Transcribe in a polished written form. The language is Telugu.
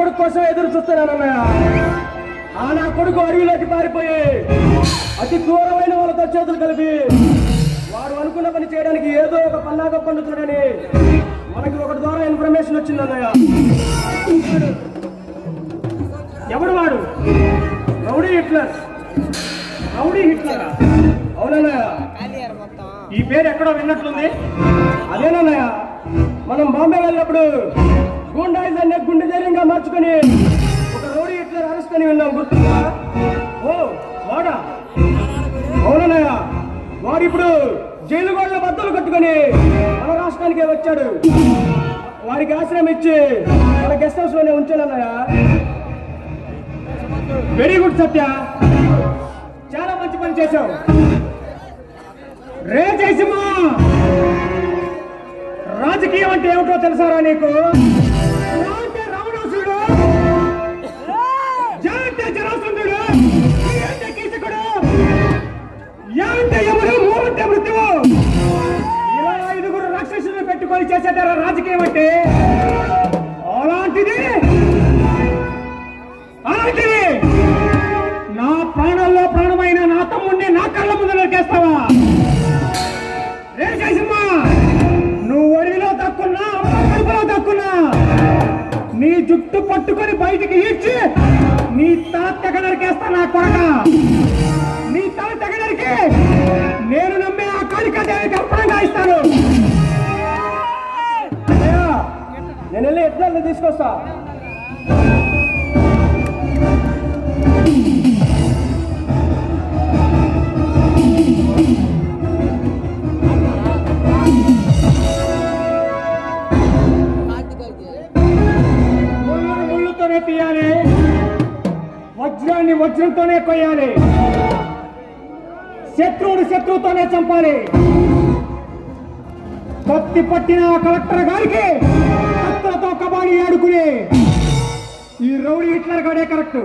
కొడుకు కోసం ఎదురు చూస్తున్నానన్నయ్య. ఆ నా కొడుకు అడవిలోకి పారిపోయి అతి క్రూరమైన వాళ్ళతో చేతులు కలిపి వాడు అనుకున్న పని చేయడానికి ఏదో ఒక పన్నాగం పండుతాడని మనకి ఒకటి ద్వారా ఇన్ఫర్మేషన్ వచ్చిందన్నయ్య. ఎవడు వాడు? Rowdy Hitler. రౌడీ హిట్లర్ అవునన్నయ్య. ఈ పేరు ఎక్కడో విన్నట్లుంది. అదేనన్నయ్య, మనం బాంబే వెళ్ళినప్పుడు గూండాయిస్ అనే గుండె ధైర్యంగా మార్చుకొని ఒక రౌడీ హిట్లర్ అరెస్ట్ అని విన్నాం, గుర్తుందా? ఓ వాడా? అవునన్నయ్య, వాడు ఇప్పుడు జైలు గోడల బద్దలు కట్టుకొని మన రాష్ట్రానికే వచ్చాడు. వారికి ఆశ్రయం ఇచ్చి మన గెస్ట్ హౌస్ లోనే ఉంచానన్నయ్య. వెరీ గుడ్ సత్య, చాలా మంచి పని చేశావు. రే జయసింహ, రాజకీయం అంటే ఏమిటో తెలుసారా నీకు? అంటే రావణాసుడు, అంటే జరాసంధుడు, అంటే కీచకుడు, అంటే ఎవరు, మూలంటే మృత్యువు. ఇలా 5 రాక్షసులు పెట్టుకొని చేసేటారా రాజకీయం అంటే? అలాంటిది నా ప్రాణాల్లో ప్రాణమైన నా తమ్ముడిని నా కళ్ళ ముందు నరికేస్తావా? రే జయసింహ, నువ్వు ఒడిలో తక్కున్నా కడుపులో తక్కున్నా నీ జుట్టు పట్టుకొని బయటికి ఈడ్చి నీ తల తెగ నరికేస్తా నా కొడక. నీ తల తెగ నరికి నేను నమ్మే ఆ కాళికాదేవికి అర్పణంగా ఇస్తాను. నేను వెళ్ళి ఎట్లా తీసుకొస్తా. ముళ్ళుతోనే తీయాలి, వజ్రాన్ని వజ్రంతోనే కొయ్యాలి, శత్రువుని శత్రువుతోనే చంపాలి. కత్తి పట్టిన కలెక్టర్ గారికి కత్తులతో కబాడీ ఆడుకునే ఈ రౌడీ హిట్లర్ గాడే కరెక్ట్.